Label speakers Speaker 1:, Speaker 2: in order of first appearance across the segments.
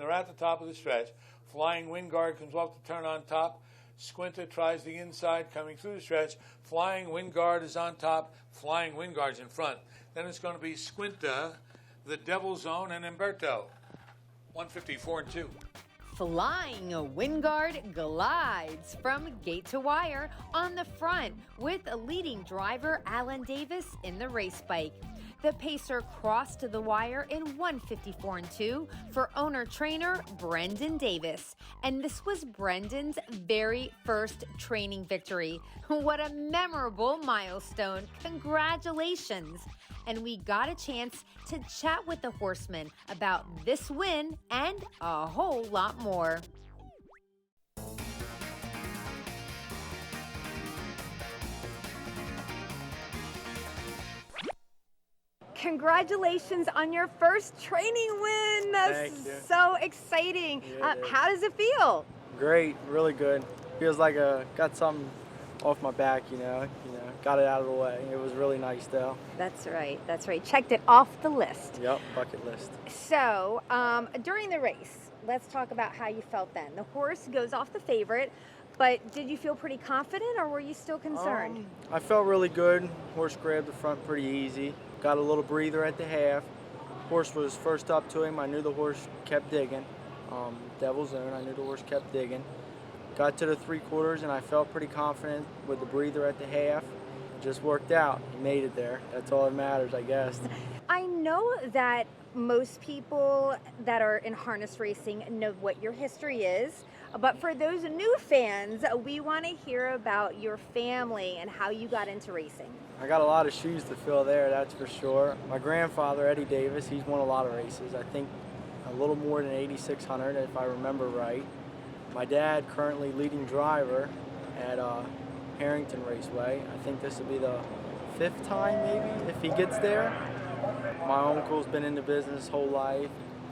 Speaker 1: and they're at the top of the stretch. Fying Wingard comes off the turn on top. Squinta tries the inside coming through the stretch. Fying Wingard is on top. Fying Wingard's in front. Then it's going to be Squinta, the Devil Zone, and Umberto. 154 and 2.
Speaker 2: Flying Wingard glides from gate to wire on the front with leading driver Allan Davis in the race bike. The pacer crossed to the wire in 154 and 2 for owner-trainer Brendan Davis. And this was Brendan's very first training victory. What a memorable milestone. Congratulations. And we got a chance to chat with the horseman about this win and a whole lot more. Congratulations on your first training win. That's so exciting. How does it feel?
Speaker 3: Great, really good. Feels like I got something off my back, you know, got it out of the way. It was really nice though.
Speaker 2: That's right, that's right. Checked it off the list.
Speaker 3: Yep, bucket list.
Speaker 2: So, during the race, let's talk about how you felt then. The horse goes off the favorite, but did you feel pretty confident or were you still concerned?
Speaker 3: I felt really good. Horse grabbed the front pretty easy. Got a little breather at the half. Horse was first up to him. I knew the horse kept digging. Devil Zone, I knew the horse kept digging. Got to the 3/4 and I felt pretty confident with the breather at the half. It just worked out. He made it there. That's all that matters, I guess.
Speaker 2: I know that most people that are in harness racing know what your history is, but for those new fans, we want to hear about your family and how you got into racing.
Speaker 3: I got a lot of shoes to fill there, that's for sure. My grandfather, Eddie Davis, he's won a lot of races. I think a little more than 8,600 if I remember right. My dad, currently leading driver at Harrington Raceway. I think this will be the 5th time maybe if he gets there. My uncle's been in the business his whole life.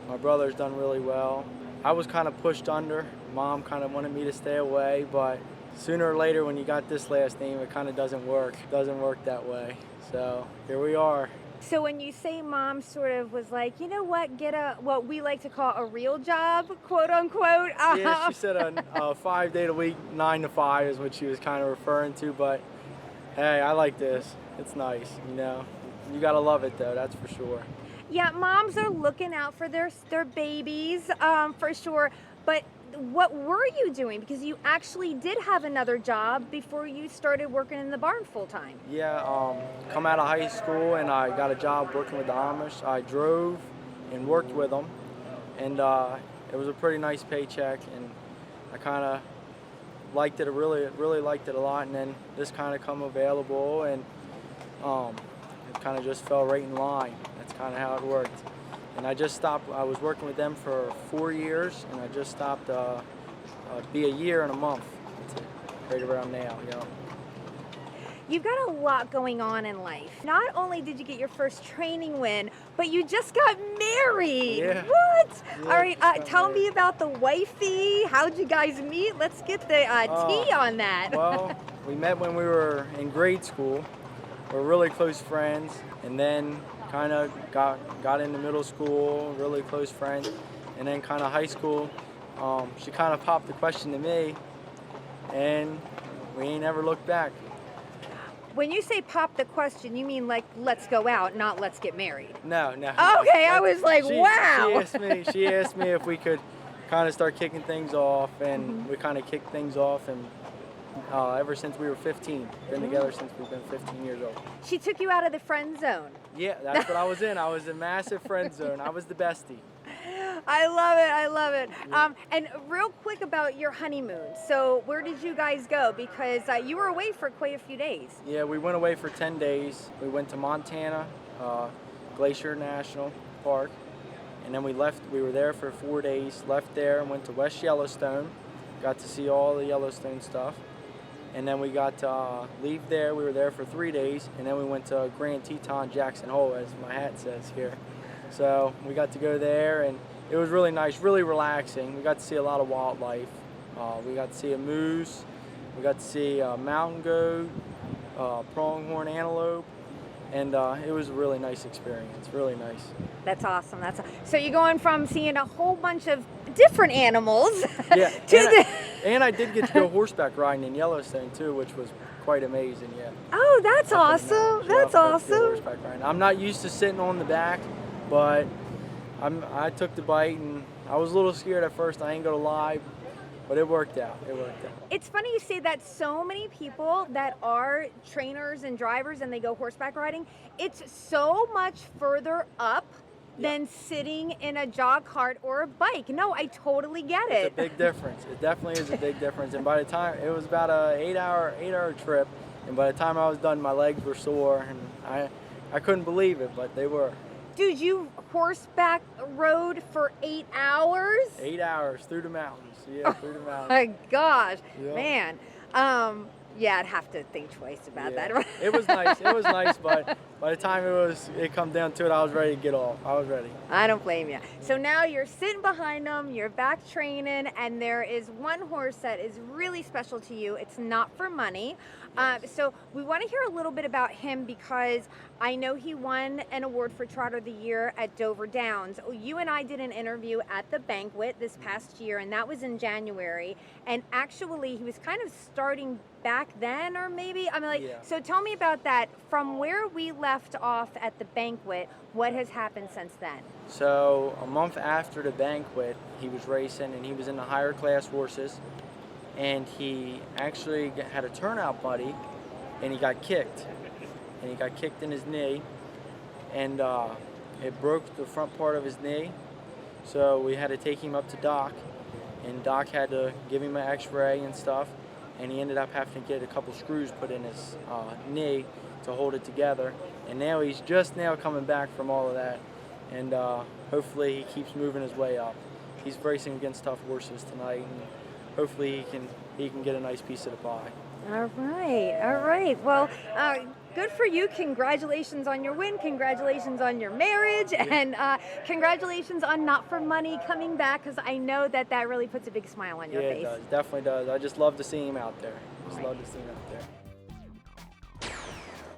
Speaker 3: My brother's done really well. I was kind of pushed under. Mom kind of wanted me to stay away, but sooner or later when you got this last name, it kind of doesn't work. It doesn't work that way. So here we are.
Speaker 2: So when you say Mom sort of was like, you know what, get what we like to call a real job, quote unquote.
Speaker 3: Yeah, she said a 5 day a week, 9 to 5 is what she was kind of referring to, but hey, I like this. It's nice, you know. You gotta love it though, that's for sure.
Speaker 2: Yeah, moms are looking out for their babies, for sure. But what were you doing? Because you actually did have another job before you started working in the barn full time.
Speaker 3: Yeah, come out of high school and I got a job working with the Amish. I drove and worked with them, and it was a pretty nice paycheck, and I kind of liked it. Really liked it a lot. And then this kind of come available, and it kind of just fell right in line. That's kind of how it worked. And I just stopped. I was working with them for 4 years, and I just stopped. Be a year and a month. That's it, right around now, you know.
Speaker 2: You've got a lot going on in life. Not only did you get your first training win, but you just got married.
Speaker 3: Yeah.
Speaker 2: What?
Speaker 3: Yeah,
Speaker 2: all right, tell me about the wifey. How'd you guys meet? Let's get the tea on that.
Speaker 3: Well, we met when we were in grade school. We're really close friends, and then kind of got into middle school, really close friends, and then kind of high school. She kind of popped the question to me, and we ain't ever looked back.
Speaker 2: When you say pop the question, you mean like let's go out, not let's get married?
Speaker 3: No.
Speaker 2: Okay, I was like, wow.
Speaker 3: She asked me if we could kind of start kicking things off, and we kind of kicked things off, and ever since we were 15. Been together since we've been 15 years old.
Speaker 2: She took you out of the friend zone.
Speaker 3: Yeah, that's what I was in. I was in massive friend zone. I was the bestie.
Speaker 2: I love it. Yeah. And real quick about your honeymoon. So where did you guys go? Because you were away for quite a few days.
Speaker 3: Yeah, we went away for 10 days. We went to Montana, Glacier National Park, and then we left. We were there for 4 days, left there and went to West Yellowstone. Got to see all the Yellowstone stuff. And then we got to leave there. We were there for 3 days, and then we went to Grand Teton Jackson Hole, as my hat says here. So we got to go there, and it was really nice, really relaxing. We got to see a lot of wildlife. We got to see a moose. We got to see a mountain goat, pronghorn antelope, and it was a really nice experience, really nice.
Speaker 2: That's awesome. So you're going from seeing a whole bunch of different animals.
Speaker 3: Yeah, and I did get to go horseback riding in Yellowstone too, which was quite amazing. Yeah.
Speaker 2: Oh, that's awesome. That's awesome.
Speaker 3: Horseback riding. I'm not used to sitting on the back, but I took the bite, and I was a little scared at first. I ain't gonna lie, but it worked out. It worked out.
Speaker 2: It's funny you say that. So many people that are trainers and drivers and they go horseback riding, it's so much further up than sitting in a jog cart or a bike. No, I totally get it.
Speaker 3: It's a big difference. It definitely is a big difference. And by the time, it was about a 8-hour trip, and by the time I was done, my legs were sore, and I couldn't believe it, but they were.
Speaker 2: Dude, you horseback rode for 8 hours?
Speaker 3: 8 hours through the mountains. Yeah, through the mountains.
Speaker 2: My gosh,
Speaker 3: Yeah.
Speaker 2: man. Yeah, I'd have to think twice about that.
Speaker 3: It was nice. It was nice, but by the time it come down to it, I was ready to get off. I was ready.
Speaker 2: I don't blame you. So now you're sitting behind them, you're back training, and there is one horse that is really special to you. It's not for money. So we want to hear a little bit about him because I know he won an award for Trotter of the Year at Dover Downs. You and I did an interview at the banquet this past year, and that was in January. And actually, he was kind of starting back then, or maybe, so tell me about that. From where we left off at the banquet, what has happened since then?
Speaker 3: So a month after the banquet, he was racing, and he was in the higher class horses, and he actually had a turnout buddy, and he got kicked. And he got kicked in his knee, and it broke the front part of his knee. So we had to take him up to Doc, and Doc had to give him an x-ray and stuff, and he ended up having to get a couple screws put in his knee to hold it together. And now he's just now coming back from all of that, and hopefully he keeps moving his way up. He's racing against tough horses tonight, and hopefully he can get a nice piece of the pie.
Speaker 2: All right. Well, good for you. Congratulations on your win. Congratulations on your marriage. And congratulations on Not For Money coming back, because I know that really puts a big smile on your face.
Speaker 3: Yeah, it does. Definitely does. I just love to see him out there. Love to see him out there.